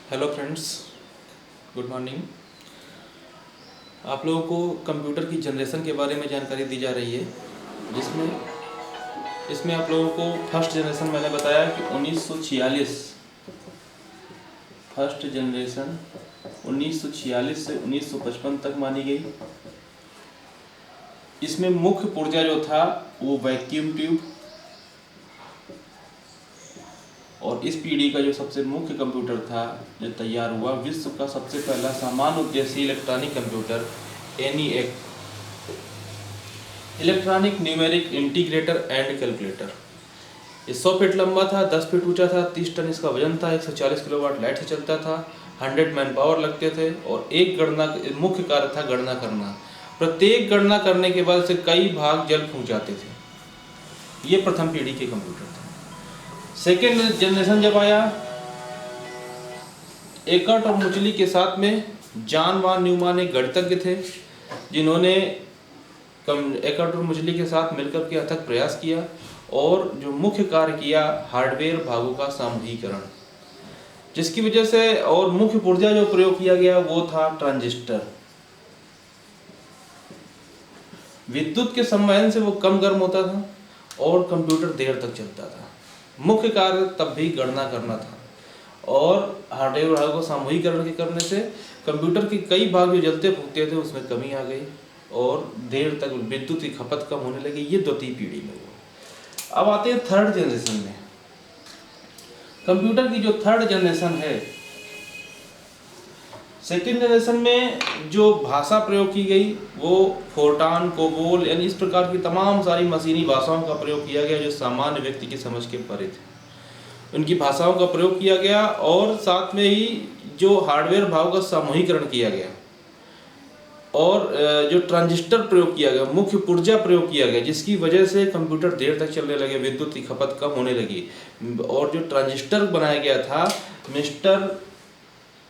Hello friends, good morning. आप लोगों को कंप्यूटर की जनरेशन के बारे में जानकारी दी जा रही है, जिसमें इसमें आप लोगों को फर्स्ट जनरेशन मैंने बताया कि 1946 फर्स्ट जनरेशन 1946 से 1955 तक मानी गई। इसमें मुख्य पुर्जा जो था वो वैक्यूम ट्यूब, और इस पीढ़ी का जो सबसे मुख्य कंप्यूटर था जो तैयार हुआ, विश्व का सबसे पहला सामान्य उद्देश्य electronic computer ENIAC, electronic numeric integrator and calculator. ये 100 फीट लंबा था, 10 फीट ऊंचा था, 30 टन इसका वजन था, 140 किलोवाट लाइट से चलता था, 100 मैन पावर लगते थे, और एक गणना मुख्य कार्य था गणना करना। प्रत्येक गणना करने के बाद से कई भाग जल फूंक जाते थे। ये प्रथम पीढ़ी के कंप्यूटर थे। सेकेंड जनरेशन जब आया, एकर्ट और मुचली के साथ में जॉन वॉन न्यूमैन एक गणितज्ञ थे, जिन्होंने एकर्ट और मुचली के साथ मिलकर के अथक प्रयास किया और जो मुख्य कार्य किया हार्डवेयर भागों का सामूहिकरण, जिसकी वजह से और मुख्य पुर्जा जो प्रयोग किया गया वो था ट्रांजिस्टर। विद्युत के संवहन से वो कम गर्म होता था और कंप्यूटर देर तक चलता था। मुख्य कार्य तब भी गणना करना था, और हार्डवेयर भागों को सामूहिकरण के करने से कंप्यूटर के कई भाग जो जलते फूकते थे उसमें कमी आ गई और देर तक विद्युत की खपत कम होने लगी। ये द्वितीय पीढ़ी में हुआ। अब आते हैं थर्ड जनरेशन में। कंप्यूटर की जो थर्ड जनरेशन है, सेकेंड जनरेशन में जो भाषा प्रयोग की गई वो फोर्टान, कोबोल, यानी इस प्रकार की तमाम सारी मशीनी भाषाओं का प्रयोग किया गया जो सामान्य व्यक्ति की समझ के परे थे। उनकी भाषाओं का प्रयोग किया गया और साथ में ही जो हार्डवेयर भागों का सामूहिकरण किया गया और जो ट्रांजिस्टर प्रयोग किया गया, मुख्य पुर्जा प्रयोग किया गया, जिसकी वजह से कंप्यूटर देर तक चलने लगे, विद्युत की खपत कम होने लगी। और जो ट्रांजिस्टर बनाया गया था मिस्टर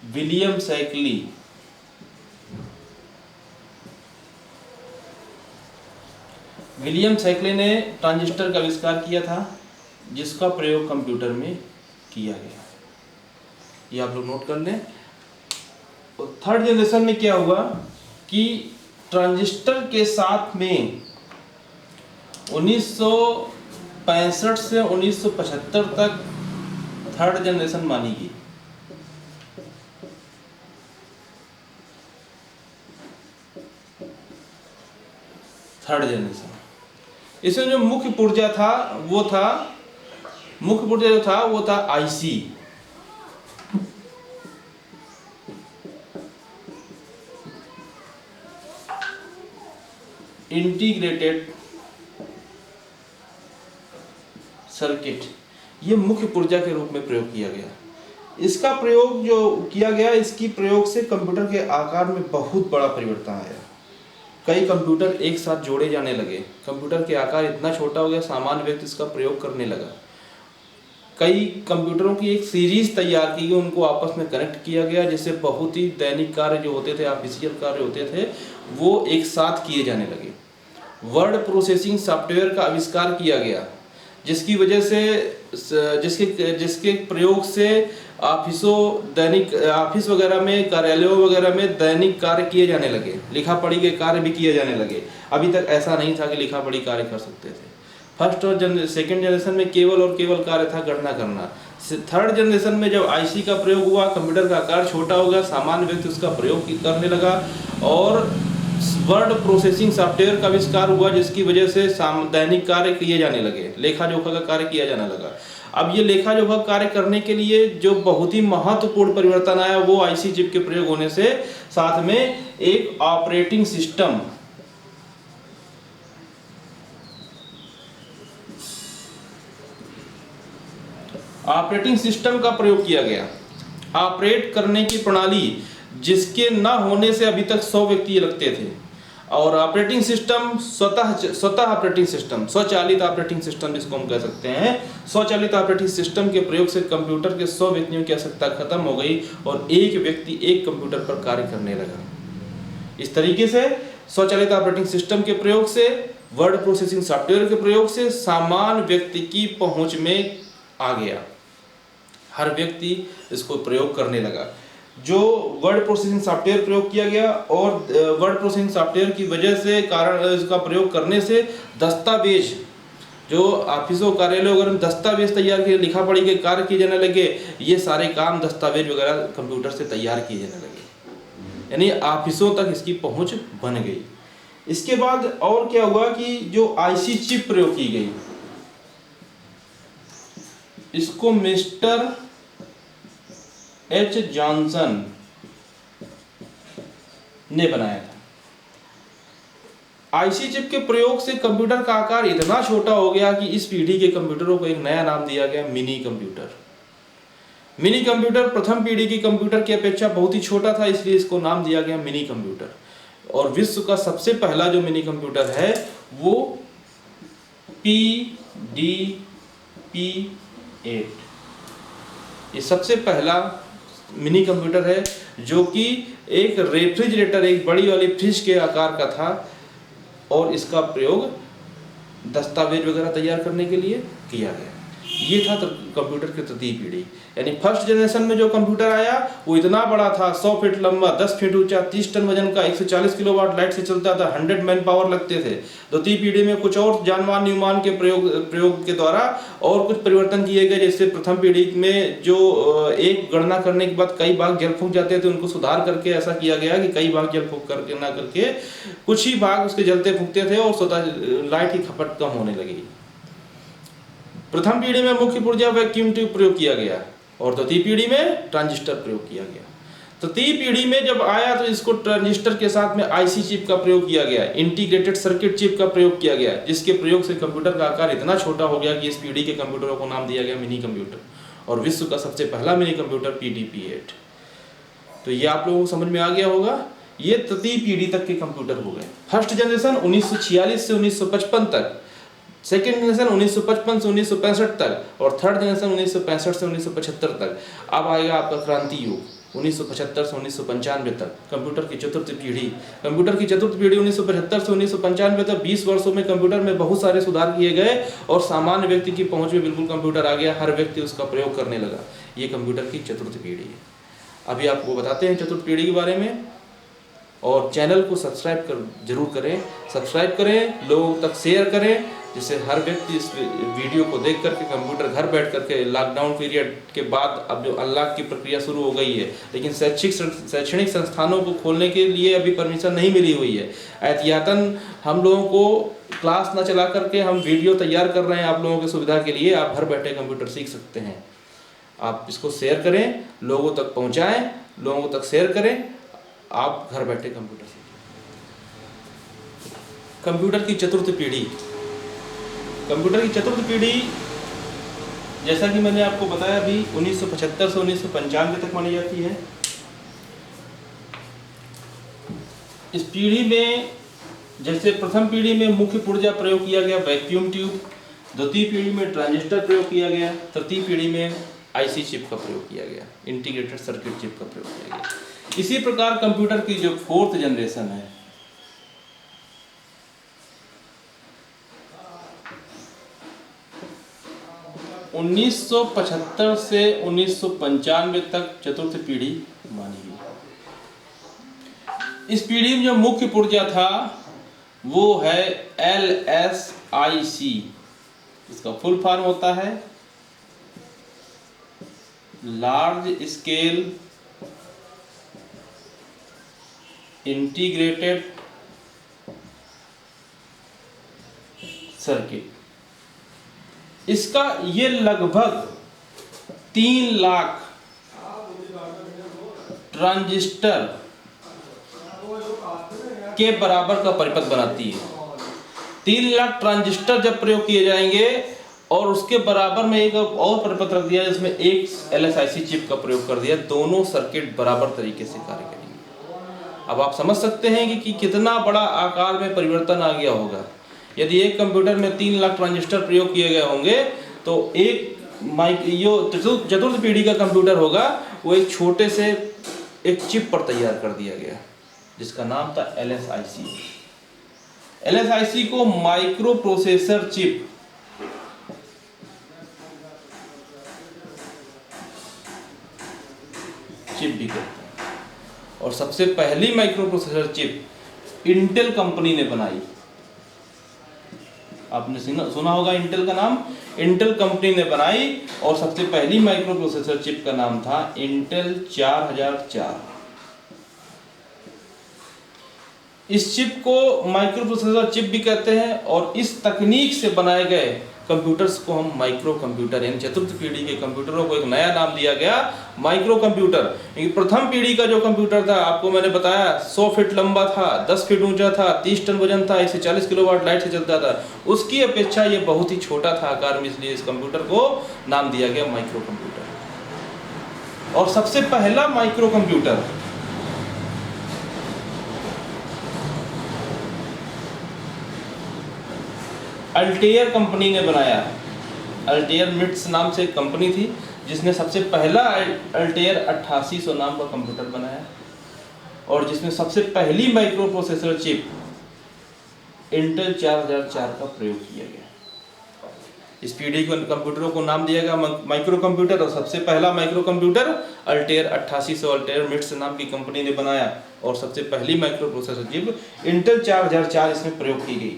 विलियम सैकली, विलियम सैकली ने ट्रांजिस्टर का आविष्कार किया था, जिसका प्रयोग कंप्यूटर में किया गया। ये आप लोग नोट कर लें। थर्ड जनरेशन में क्या हुआ कि ट्रांजिस्टर के साथ में 1965 से 1975 तक थर्ड जनरेशन मानी गई। थर्ड जनरेशन, इसमें जो मुख्य पुर्जा था वो था आईसी, इंटीग्रेटेड सर्किट। ये मुख्य पुर्जा के रूप में प्रयोग किया गया। इसका प्रयोग जो किया गया, इसकी प्रयोग से कंप्यूटर के आकार में बहुत बड़ा परिवर्तन आया। कई कंप्यूटर एक साथ जोड़े जाने लगे, कंप्यूटर के आकार इतना छोटा हो गया, सामान्य व्यक्ति इसका प्रयोग करने लगा। कई कंप्यूटरों की एक सीरीज तैयार की गई, उनको आपस में कनेक्ट किया गया, जिससे बहुत ही दैनिक कार्य जो होते थे, ऑफिशियल कार्य होते थे, वो एक साथ किए जाने लगे। वर्ड प्रोसेसिंग सॉफ्टवेयर का आविष्कार किया गया, जिसकी वजह से जिसके प्रयोग से ऑफिस वगैरह में, कार्यालयों वगैरह में दैनिक कार्य किए जाने लगे, लिखा पढ़ी के कार्य भी किए जाने लगे। अभी तक ऐसा नहीं था कि लिखा पढ़ी कार्य कर सकते थे। फर्स्ट और सेकेंड जनरेशन में केवल कार्य था गणना करना। थर्ड जनरेशन में जब आईसी का प्रयोग हुआ, कंप्यूटर का आकार छोटा हो गया, सामान्य व्यक्ति उसका प्रयोग करने लगा, और वर्ड प्रोसेसिंग सॉफ्टवेयर का आविष्कार हुआ, जिसकी वजह से दैनिक कार्य किए जाने लगे, लेखा जोखा का कार्य किया जाने लगा। अब ये लेखा जोखा कार्य करने के लिए जो बहुत ही महत्वपूर्ण परिवर्तन आया वो आईसी चिप के प्रयोग होने से, साथ में एक ऑपरेटिंग सिस्टम का प्रयोग किया गया। ऑपरेट करने की प्रणाली जिसके न होने से अभी तक 100 व्यक्ति लगते थे, और ऑपरेटिंग सिस्टम स्वतः ऑपरेटिंग सिस्टम, स्वचालित ऑपरेटिंग सिस्टम जिसको हम कह सकते हैं, स्वचालित ऑपरेटिंग सिस्टम के प्रयोग से कंप्यूटर के 100 व्यक्तियों की आवश्यकता खत्म हो गई और एक व्यक्ति एक कंप्यूटर पर कार्य करने लगा। इस तरीके से स्वचालित ऑपरेटिंग सिस्टम के प्रयोग से, वर्ड प्रोसेसिंग सॉफ्टवेयर के प्रयोग से सामान्य व्यक्ति की पहुंच में आ गया। हर व्यक्ति इसको प्रयोग करने लगा। जो वर्ड प्रोसेसिंग सॉफ्टवेयर प्रयोग किया गया और वर्ड प्रोसेसिंग सॉफ्टवेयर की वजह से कारण इसका प्रयोग करने से दस्तावेज, जो ऑफिसों कार्यालयों वगैरह में दस्तावेज तैयार किए, लिखा पढ़ी के कार्य किए जाने लगे, ये सारे काम दस्तावेज वगैरह कंप्यूटर से तैयार किए जाने लगे, यानी ऑफिसों तक इसकी पहुंच बन गई। इसके बाद और क्या हुआ कि जो आईसी चिप प्रयोग की गई, इसको मिस्टर एच जॉनसन ने बनाया था। आईसी चिप के प्रयोग से कंप्यूटर का आकार इतना छोटा हो गया कि इस पीढ़ी के कंप्यूटरों को एक नया नाम दिया गया, मिनी कंप्यूटर। मिनी कंप्यूटर प्रथम पीढ़ी की कंप्यूटर की अपेक्षा बहुत ही छोटा था, इसलिए इसको नाम दिया गया मिनी कंप्यूटर। और विश्व का सबसे पहला जो मिनी कंप्यूटर है वो PDP-8, ये सबसे पहला मिनी कंप्यूटर है जो कि एक रेफ्रिजरेटर, एक बड़ी वाली फ्रिज के आकार का था, और इसका प्रयोग दस्तावेज वगैरह तैयार करने के लिए किया गया। ये था कंप्यूटर की तृतीय पीढ़ी। यानी फर्स्ट जनरेशन में जो कंप्यूटर आया वो इतना बड़ा था, 100 फीट लंबा, 10 फीट ऊंचा, 30 टन वजन का, 140 किलोवाट लाइट से चलता था, 100 मैन पावर लगते थे। द्वितीय पीढ़ी में कुछ और जानवान न्यूमान के प्रयोग के द्वारा और कुछ परिवर्तन किए गए। जैसे प्रथम पीढ़ी में जो एक गणना करने के बाद कई भाग जल फूक जाते थे, उनको सुधार करके ऐसा किया गया कि कई भाग जल फूक करके ना करके कुछ ही भाग उसके जलते फूकते थे और स्वतः लाइट की खपत कम होने लगी। प्रथम पीढ़ी में मुख्य पुर्जा वैक्यूम ट्यूब प्रयोग किया गया और द्वितीय पीढ़ी में ट्रांजिस्टर प्रयोग किया गया। तृतीय पीढ़ी में जब आया तो इसको ट्रांजिस्टर के साथ में आईसी चिप का प्रयोग किया गया, इंटीग्रेटेड सर्किट चिप का प्रयोग किया गया, जिसके प्रयोग से कंप्यूटर का आकार इतना छोटा हो गया कि इस पीढ़ी के कंप्यूटरों को नाम दिया गया मिनी कंप्यूटर। और विश्व का सबसे पहला मिनी कंप्यूटर PDP-8। तो ये आप लोगों को समझ में आ गया होगा। ये तृतीय पीढ़ी तक के कंप्यूटर हो गए। फर्स्ट जनरेशन 1946 से 1955 तक, सेकेंड जनरेशन 1955 से 1965 तक, और थर्ड जनरेशन 1965 से 1975 तक। अब आएगा आपका क्रांति युग 1975 से 1995 तक, कंप्यूटर की चतुर्थ पीढ़ी। कंप्यूटर की चतुर्थ पीढ़ी 1975 से 1995 तक 20 वर्षों में कंप्यूटर में बहुत सारे सुधार किए गए और सामान्य व्यक्ति की पहुंच में बिल्कुल कंप्यूटर आ गया, हर व्यक्ति उसका प्रयोग करने लगा। ये कंप्यूटर की चतुर्थ पीढ़ी है। अभी आपको बताते हैं चतुर्थ पीढ़ी के बारे में, और चैनल को सब्सक्राइब जरूर करें, सब्सक्राइब करें, लोगों तक शेयर करें, जिससे हर व्यक्ति इस वीडियो को देख करके कंप्यूटर घर बैठ करके, लॉकडाउन पीरियड के बाद अब जो अनलॉक की प्रक्रिया शुरू हो गई है, लेकिन शैक्षणिक संस्थानों को खोलने के लिए अभी परमिशन नहीं मिली हुई है। एहतियातन हम लोगों को क्लास न चला करके हम वीडियो तैयार कर रहे हैं आप लोगों की सुविधा के लिए। आप घर बैठे कंप्यूटर सीख सकते हैं। आप इसको शेयर करें, लोगों तक पहुँचाएँ, लोगों तक शेयर करें, आप घर बैठे कंप्यूटर सीखें। कंप्यूटर की चतुर्थ पीढ़ी, कंप्यूटर की चतुर्थ पीढ़ी जैसा कि मैंने आपको बताया अभी 1975 से 1995 तक मानी जाती है। इस पीढ़ी में जैसे प्रथम पीढ़ी में मुख्य पुर्जा प्रयोग किया गया वैक्यूम ट्यूब, द्वितीय पीढ़ी में ट्रांजिस्टर प्रयोग किया गया, तृतीय पीढ़ी में आईसी चिप का प्रयोग किया गया, इंटीग्रेटेड सर्किट चिप का प्रयोग किया गया। इसी प्रकार कंप्यूटर की जो फोर्थ जनरेशन है, (1975 से 1995 तक चतुर्थ पीढ़ी मानी गई। इस पीढ़ी में जो मुख्य पुर्जा था वो है LSIC। इसका फुल फॉर्म होता है लार्ज स्केल इंटीग्रेटेड सर्किट। इसका ये लगभग 3 लाख ट्रांजिस्टर के बराबर का परिपथ बनाती है। 3 लाख ट्रांजिस्टर जब प्रयोग किए जाएंगे और उसके बराबर में एक और परिपथ रख दिया जिसमें एक LSIC चिप का प्रयोग कर दिया, दोनों सर्किट बराबर तरीके से कार्य करेंगे। अब आप समझ सकते हैं कि कितना बड़ा आकार में परिवर्तन आ गया होगा। यदि एक कंप्यूटर में 3 लाख ट्रांजिस्टर प्रयोग किए गए होंगे तो एक चतुर्थ पीढ़ी का कंप्यूटर होगा वो एक छोटे से एक चिप पर तैयार कर दिया गया जिसका नाम था LSIC। LSIC को माइक्रो प्रोसेसर चिप और सबसे पहली micro processor chip Intel company ने बनाई। आपने सुना होगा इंटेल का नाम। इंटेल कंपनी ने बनाई और सबसे पहली माइक्रो प्रोसेसर चिप का नाम था इंटेल 4004। इस चिप को माइक्रो प्रोसेसर चिप भी कहते हैं और इस तकनीक से बनाए गए कंप्यूटर्स को हम माइक्रो कंप्यूटर यानी चतुर्थ पीढ़ी के कंप्यूटरों को एक नया नाम दिया गया, माइक्रो कंप्यूटर। प्रथम पीढ़ी का जो कंप्यूटर था आपको मैंने बताया 100 फीट लंबा था, 10 फीट ऊंचा था, 30 टन वजन था, 140 किलोवाट लाइट से चलता था। उसकी अपेक्षा ये बहुत ही छोटा था आकार में, इसलिए इस कंप्यूटर को नाम दिया गया माइक्रो कंप्यूटर। और सबसे पहला माइक्रो कंप्यूटर अल्टेयर कंपनी ने बनाया। अल्टेयर मिट्स नाम से एक कंपनी थी जिसने सबसे पहला अल्टेयर 8800 नाम का कंप्यूटर बनाया और जिसमें सबसे पहली माइक्रो प्रोसेसर चिप इंटेल 4004 का प्रयोग किया गया। इस पीढ़ी को कंप्यूटरों को नाम दिया गया माइक्रो कंप्यूटर और सबसे पहला micro computer Altair 8800 Altair MITS नाम की कंपनी ने बनाया और सबसे पहली माइक्रो प्रोसेसर चिप इंटेल 4004 इसमें प्रयोग की गई।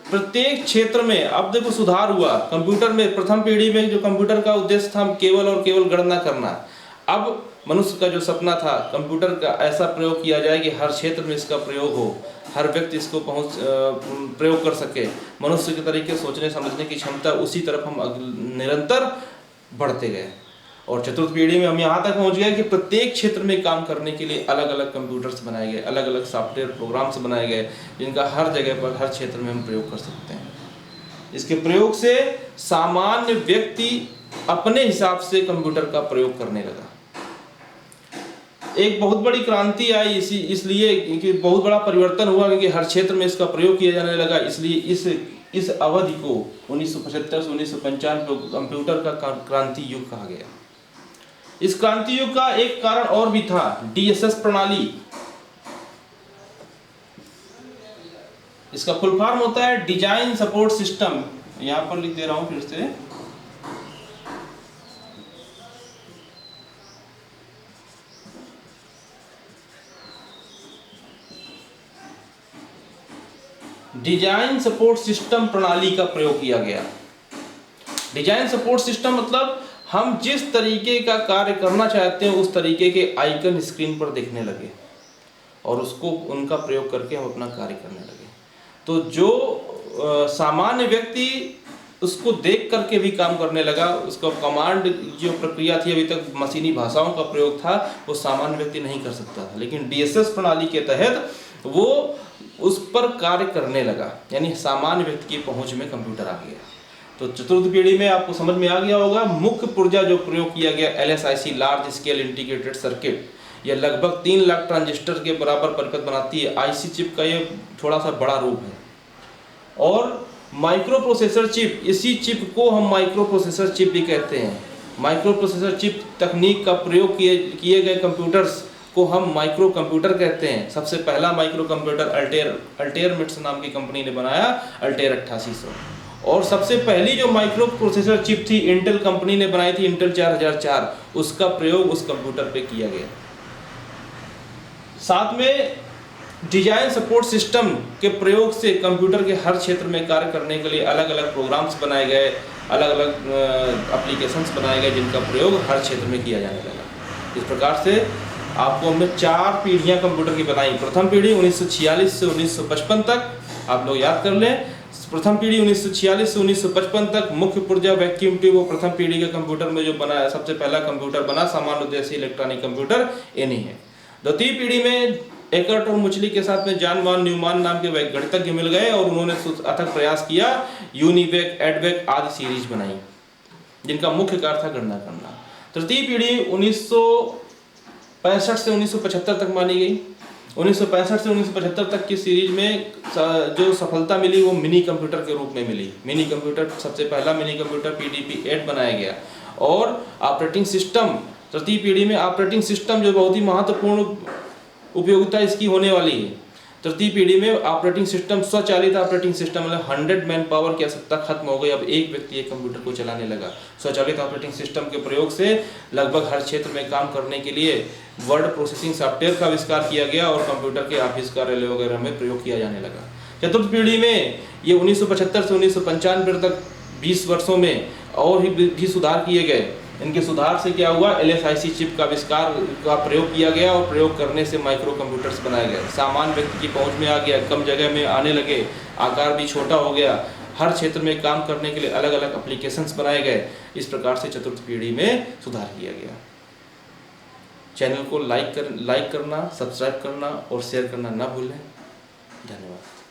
प्रत्येक क्षेत्र में अब देखो सुधार हुआ। कंप्यूटर में प्रथम पीढ़ी में जो कंप्यूटर का उद्देश्य था केवल और केवल गणना करना, अब मनुष्य का जो सपना था कंप्यूटर का ऐसा प्रयोग किया जाए कि हर क्षेत्र में इसका प्रयोग हो, हर व्यक्ति इसको प्रयोग कर सके। मनुष्य के तरीके सोचने समझने की क्षमता उसी तरफ हम निरंतर बढ़ते गए और चतुर्थ पीढ़ी में हम यहाँ तक पहुँच गए कि प्रत्येक क्षेत्र में काम करने के लिए अलग अलग कंप्यूटर्स बनाए गए, अलग अलग सॉफ्टवेयर प्रोग्राम्स बनाए गए जिनका हर जगह पर हर क्षेत्र में हम प्रयोग कर सकते हैं। इसके प्रयोग से सामान्य व्यक्ति अपने हिसाब से कंप्यूटर का प्रयोग करने लगा। एक बहुत बड़ी क्रांति आई इसलिए कि बहुत बड़ा परिवर्तन हुआ क्योंकि हर क्षेत्र में इसका प्रयोग किया जाने लगा। इसलिए इस अवधि को 1975 से 1995 को कंप्यूटर का क्रांति युग कहा गया। इस क्रांति युग का एक कारण और भी था, डीएसएस प्रणाली। इसका फुल फॉर्म होता है डिजाइन सपोर्ट सिस्टम। यहां पर लिख दे रहा हूं फिर से। डिजाइन सपोर्ट सिस्टम प्रणाली का प्रयोग किया गया। डिजाइन सपोर्ट सिस्टम मतलब हम जिस तरीके का कार्य करना चाहते हैं उस तरीके के आइकन स्क्रीन पर दिखने लगे और उसको उनका प्रयोग करके हम अपना कार्य करने लगे। तो जो सामान्य व्यक्ति उसको देख करके भी काम करने लगा। उसका कमांड जो प्रक्रिया थी, अभी तक मशीनी भाषाओं का प्रयोग था, वो सामान्य व्यक्ति नहीं कर सकता था, लेकिन डीएसएस प्रणाली के तहत वो उस पर कार्य करने लगा, यानी सामान्य व्यक्ति की पहुंच में कंप्यूटर आ गया। तो चतुर्थ पीढ़ी में आपको समझ में आ गया होगा। मुख्य पुर्जा जो प्रयोग किया गया LSIC large scale integrated circuit, यह लगभग 3 लाख ट्रांजिस्टर के बराबर परिपथ बनाती है। आईसी चिप का ये थोड़ा सा बड़ा रूप है। और माइक्रो प्रोसेसर चिप, इसी चिप को हम माइक्रो प्रोसेसर चिप भी कहते हैं। माइक्रो प्रोसेसर चिप तकनीक का प्रयोग किए गए कंप्यूटर्स को हम माइक्रो कंप्यूटर कहते हैं। सबसे पहला माइक्रो कंप्यूटर अल्टेयर मिट्स नाम की कंपनी ने बनाया, अल्टेयर 8800। और सबसे पहली जो माइक्रो प्रोसेसर चिप थी इंटेल कंपनी ने बनाई थी, इंटेल 4004, उसका प्रयोग उस कंप्यूटर पे किया गया। साथ में डिजाइन सपोर्ट सिस्टम के प्रयोग से कंप्यूटर के हर क्षेत्र में कार्य करने के लिए अलग अलग प्रोग्राम्स बनाए गए, अलग अलग एप्लीकेशंस बनाए गए जिनका प्रयोग हर क्षेत्र में किया जाने लगा। इस प्रकार से आपको हमने 4 पीढ़ियां कंप्यूटर की बताई। प्रथम पीढ़ी 1946 से 1955 तक, आप लोग याद कर लें। प्रथम पीढ़ी 1946 से 1955 तक मुख्य पुर्जा वैक्यूम ट्यूब वो प्रथम पीढ़ी के कंप्यूटर में जो बना, सबसे पहला कंप्यूटर बना सामान्य उद्देश्य इलेक्ट्रॉनिक कंप्यूटर इन्हीं है। द्वितीय पीढ़ी में एकर्ट और मुचली के साथ में जॉन वॉन न्यूमान नाम के गणितज्ञ मिल गए और उन्होंने अथक प्रयास किया, यूनिवेक, एडवेक आदि सीरीज बनाई जिनका मुख्य कार्य था गणना करना। तृतीय पीढ़ी 1965 से 1975 तक मानी गई। 1965 से 1975 तक की सीरीज में जो सफलता मिली वो मिनी कंप्यूटर के रूप में मिली। मिनी कंप्यूटर, सबसे पहला मिनी कंप्यूटर PDP-8 बनाया गया। और ऑपरेटिंग सिस्टम, तृतीय पीढ़ी में ऑपरेटिंग सिस्टम जो बहुत ही महत्वपूर्ण उपयोगिता इसकी होने वाली है। तृतीय पीढ़ी में ऑपरेटिंग सिस्टम, स्वचालित ऑपरेटिंग सिस्टम, मतलब 100 मैन पावर की आवश्यकता खत्म हो गई। अब एक व्यक्ति एक कंप्यूटर को चलाने लगा। स्वचालित ऑपरेटिंग सिस्टम के प्रयोग से लगभग हर क्षेत्र में काम करने के लिए वर्ड प्रोसेसिंग सॉफ्टवेयर का आविष्कार किया गया और कंप्यूटर के ऑफिस कार्यालय वगैरह में प्रयोग किया जाने लगा। चतुर्थ पीढ़ी में ये 1975 से 1995 तक 20 वर्षों में और भी सुधार किए गए। इनके सुधार से क्या हुआ, LSIC चिप का आविष्कार का प्रयोग किया गया और प्रयोग करने से माइक्रो कंप्यूटर्स बनाए गए। सामान्य व्यक्ति की पहुंच में आ गया, कम जगह में आने लगे, आकार भी छोटा हो गया, हर क्षेत्र में काम करने के लिए अलग अलग एप्लीकेशंस बनाए गए। इस प्रकार से चतुर्थ पीढ़ी में सुधार किया गया। चैनल को लाइक करना, सब्सक्राइब करना और शेयर करना ना भूलें। धन्यवाद।